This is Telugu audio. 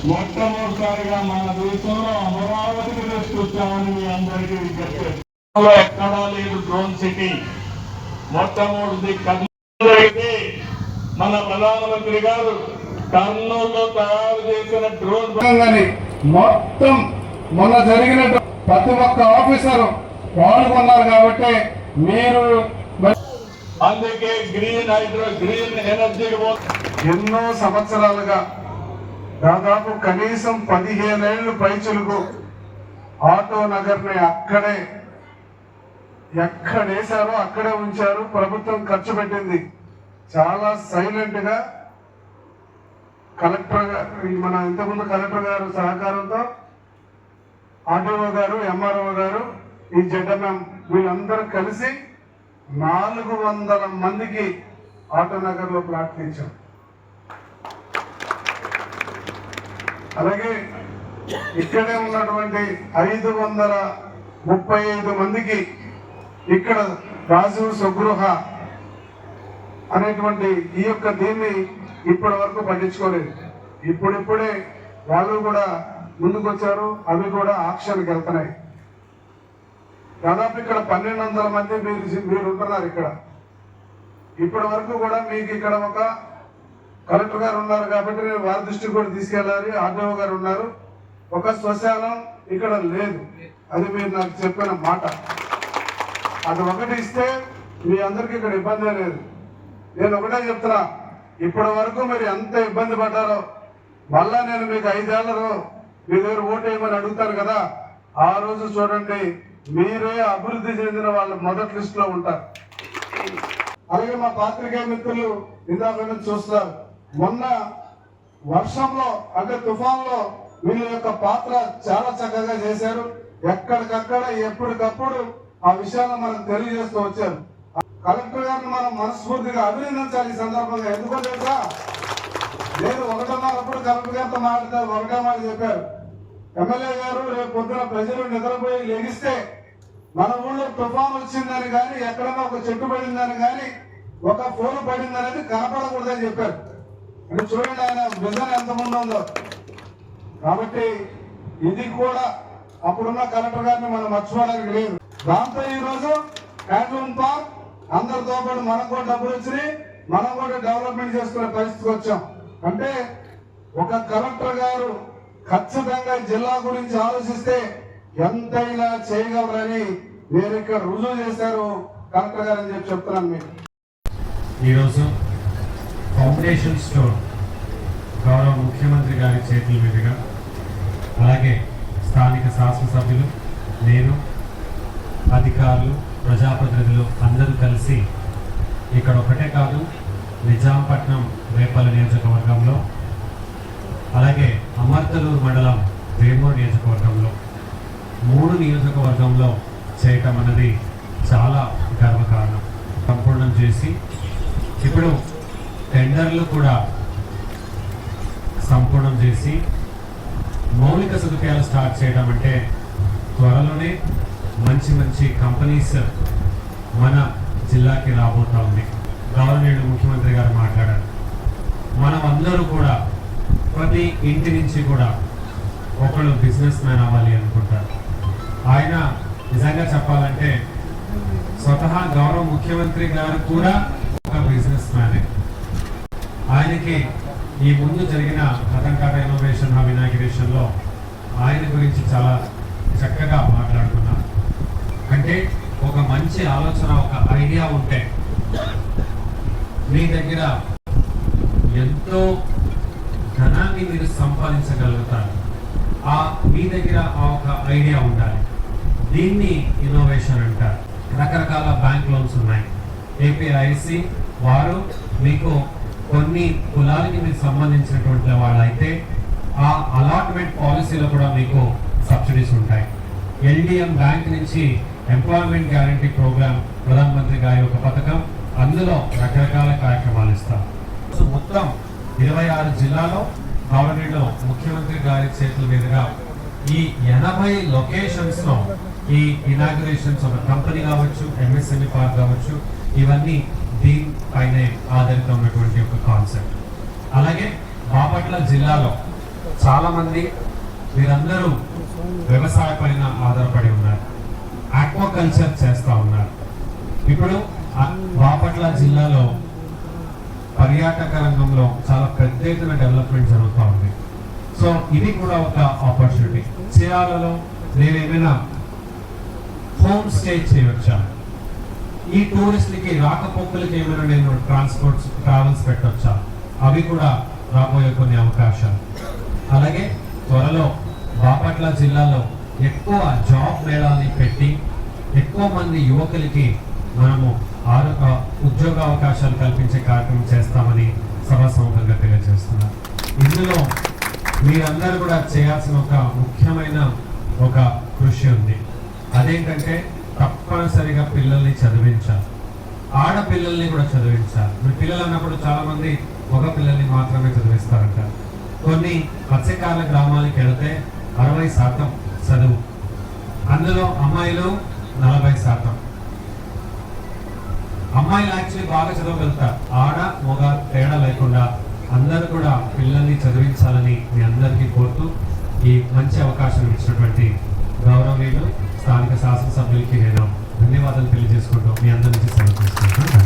మొట్టమొదటిసారిగా మన దేశంలో అమరావతికి తీసుకొచ్చామని మీ అందరికీ విజ్ఞప్తి. ఎక్కడా లేదు డ్రోన్ సిటీ. మొట్టమొదటి కర్నూలు అయితే మన ప్రధానమంత్రి గారు కర్నూలులో తయారు చేసిన డ్రోన్ మొత్తం మొన్న జరిగిన ప్రతి ఒక్క ఆఫీసర్ పాల్గొన్నారు కాబట్టి మీరు అందుకే గ్రీన్ ఎనర్జీ ఎన్నో సంవత్సరాలుగా దాదాపు కనీసం 15 ఏళ్ళు పైచులకు ఆటో నగర్ని ఎక్కడేశారో అక్కడే ఉంచారు. ప్రభుత్వం ఖర్చు పెట్టింది. చాలా సైలెంట్ గా కలెక్టర్ గారు, మన ఇంతకుముందు కలెక్టర్ గారు సహకారంతో ఆర్డీఓ గారు, ఎంఆర్ఓ గారు, ఈ జెడ్ఎంఎం వీళ్ళందరూ కలిసి 400 మందికి ఆటో నగర్ లో ప్లాట్లు ఇచ్చాం. అలాగే ఇక్కడే ఉన్నటువంటి 535 మందికి ఇక్కడ రాజు స్వగృహ అనేటువంటి ఈ యొక్క దీన్ని ఇప్పటి వరకు పట్టించుకోలేదు. ఇప్పుడిప్పుడే వాళ్ళు కూడా ముందుకొచ్చారు. అవి కూడా ఆక్షన్కి వెళ్తున్నాయి. దాదాపు ఇక్కడ 1200 మంది మీరు ఉంటున్నారు. ఇక్కడ ఇప్పటి వరకు కూడా మీకు ఇక్కడ ఒక కలెక్టర్ గారు ఉన్నారు కాబట్టి నేను వారి దృష్టికి కూడా తీసుకెళ్ళాలి. ఆర్డీఓ గారు ఉన్నారు. ఒక శ్మశానం ఇక్కడ లేదు. అది మీరు నాకు చెప్పిన మాట. అది ఒకటి ఇస్తే మీ అందరికీ ఇక్కడ ఇబ్బంది లేదు. నేను ఒకటే చెప్తున్నా, ఇప్పటి వరకు మీరు ఎంత ఇబ్బంది పడ్డారో మళ్ళా నేను మీకు 5 ఏళ్లలో మీ దగ్గర ఓటు వేయమని అడుగుతాను కదా, ఆ రోజు చూడండి మీరే అభివృద్ధి చెందిన వాళ్ళు మొదటి లిస్ట్ లో ఉంటారు. అలాగే మా పాత్రికేయ మిత్రులు ఇందాక నుంచి చూస్తారు. మొన్న వర్షంలో అంటే తుఫాన్లో వీళ్ళ యొక్క పాత్ర చాలా చక్కగా చేశారు. ఎక్కడికక్కడ ఎప్పటికప్పుడు ఆ విషయాలను మనకు తెలియజేస్తూ వచ్చారు. కలెక్టర్ గారిని మనం మనస్ఫూర్తిగా అభినందించాలి ఈ సందర్భంగా. ఎందుకో తెలుసా, నేను 1:30 కలెక్టర్ గారితో మాట్లాడతారు. ఒకటే మాట చెప్పారు, ఎమ్మెల్యే గారు రేపు పొద్దున ప్రజలు నిద్రపోయి లెగిస్తే మన ఊళ్ళో తుఫాన్ వచ్చిందని కానీ, ఎక్కడన్నా ఒక చెట్టు పడిందని కానీ, ఒక ఫోన్ పడిందనేది కనపడకూడదని చెప్పారు. అంటే చూడండి ఆయన విజన్ ఎంత ముందు ఉందో. కాబట్టి ఇది కూడా అప్పుడున్న కలెక్టర్ గారిని మనం మర్చిపోవడానికి లేదు. దాంతో ఈ రోజు హ్యాండ్లూమ్ పార్క్ అందరితో పాటు మనకు కూడా డబ్బులు వచ్చినాయి. మనం కూడా డెవలప్మెంట్ చేసుకునే పరిస్థితికి వచ్చాం. అంటే ఒక కలెక్టర్ గారు ఖచ్చితంగా జిల్లా గురించి ఆలోచిస్తే ఎంతైనా చేయగలరని మీరు ఇక్కడ రుజువు చేశారు కలెక్టర్ గారు అని చెప్పి చెప్తున్నాను. మీకు ఈరోజు ఫౌండేషన్ స్టోర్ గౌరవ ముఖ్యమంత్రి గారి చేతుల మీదుగా, అలాగే స్థానిక శాసనసభ్యులు, నేను, అధికారులు, ప్రజాప్రతినిధులు అందరూ కలిసి ఇక్కడ ఒకటే కాదు, నిజాంపట్నం రేపల్లి నియోజకవర్గంలో, అలాగే అమర్తలూరు మండలం వేమూరు నియోజకవర్గంలో 3 నియోజకవర్గంలో చేయటం అన్నది చాలా గర్వకారణం. సంపూర్ణం చేసి ఇప్పుడు టెండర్లు కూడా సంపూర్ణం చేసి మౌలిక సదుపాయాలు స్టార్ట్ చేయడం అంటే త్వరలోనే మంచి మంచి కంపెనీస్ మన జిల్లాకి రాబోతా ఉంది. గవర్నమెంట్ ముఖ్యమంత్రి గారు మాట్లాడారు. మనం అందరూ కూడా ప్రతి ఇంటి నుంచి కూడా ఒకళ్ళు బిజినెస్ మ్యాన్ అవ్వాలి అనుకుంటారు. ఆయన నిజంగా చెప్పాలంటే స్వతహా గౌరవ ముఖ్యమంత్రి గారు కూడా ఒక బిజినెస్ మ్యానే. ఆయనకి ఈ ముందు జరిగిన రతన్టాటా ఇన్నోవేషన్ హబ్ ఇనాగ్రేషన్లో ఆయన గురించి చాలా చక్కగా మాట్లాడుకున్నారు. అంటే ఒక మంచి ఆలోచన, ఒక ఐడియా ఉంటే మీ దగ్గర ఎంతో ధనాన్ని మీరు సంపాదించగలుగుతారు. మీ దగ్గర ఒక ఐడియా ఉండాలి. దీన్ని ఇన్నోవేషన్ అంటారు. రకరకాల బ్యాంక్ లోన్స్ ఉన్నాయి. ఏపీఐసి వారు మీకు కొన్ని కులాలకి మీకు సంబంధించినటువంటి వాళ్ళైతే ఆ అలాట్మెంట్ పాలసీలో కూడా మీకు సబ్సిడీస్ ఉంటాయి. ఎల్డిఎం బ్యాంక్ నుంచి ఎంప్లాయ్మెంట్ గ్యారంటీ ప్రోగ్రామ్ ప్రధానమంత్రి గారి ఒక పథకం, అందులో రకరకాల కార్యక్రమాలు ఇస్తాం. సో మొత్తం 26 జిల్లాలో గవర్నమెంట్లో ముఖ్యమంత్రి గారి చేతుల మీదుగా ఈ 80 లొకేషన్స్ లో ఈ ఇనాగ్రేషన్స్, ఒక కంపెనీ కావచ్చు, ఎంఎస్ఎంఈ పార్క్ కావచ్చు, ఇవన్నీ దీనిపైనే ఆధారిత ఉన్నటువంటి ఒక కాన్సెప్ట్. అలాగే బాపట్ల జిల్లాలో చాలామంది మీరందరూ వ్యవసాయ పైన ఆధారపడి ఉన్నారు, ఆక్వాకల్చర్ చేస్తూ ఉన్నారు. ఇప్పుడు బాపట్ల జిల్లాలో పర్యాటక రంగంలో చాలా పెద్ద ఎత్తున డెవలప్మెంట్ జరుగుతూ ఉంది. సో ఇది కూడా ఒక ఆపర్చునిటీ. చీరాలలో నేనేమైనా హోమ్ స్టే చేయవచ్చా, ఈ టూరిస్ట్లకి రాకపోకలకి ఏమైనా నేను ట్రావెల్స్ పెట్టవచ్చా, అవి కూడా రాబోయే కొన్ని అవకాశాలు. అలాగే త్వరలో బాపట్ల జిల్లాలో ఎక్కువ జాబ్ మేళాలని పెట్టి ఎక్కువ మంది యువకులకి మనము ఉద్యోగ అవకాశాలు కల్పించే కార్యక్రమం చేస్తామని సభాసముఖంగా తెలియజేస్తున్నారు. ఇందులో మీరందరూ కూడా చేయాల్సిన ఒక ముఖ్యమైన ఒక కృషి ఉంది. అదేంటంటే తప్పనిసరిగా పిల్లల్ని చదివించాలి, ఆడపిల్లల్ని కూడా చదివించాలి. మీరు పిల్లలు అన్నప్పుడు చాలా మంది మగ పిల్లల్ని మాత్రమే చదివిస్తారంట. కొన్ని మత్స్యకారుల గ్రామాలకు వెళితే 60% చదువు, అందులో అమ్మాయిలు 40%. అమ్మాయిలు యాక్చువల్లీ బాగా చదవగలుగుతారు, ఆడ మగ తేడా లేకుండా అందరూ కూడా పిల్లల్ని చదివించాలని మీ అందరికీ కోరుతూ ఈ మంచి అవకాశం ఇచ్చినటువంటి గౌరవనీయులు స్థానిక శాసనసభ్యులకి నేను ధన్యవాదాలు తెలియజేసుకుంటూ మీ అందరి నుంచి సెలవు తీసుకుంటున్నాను.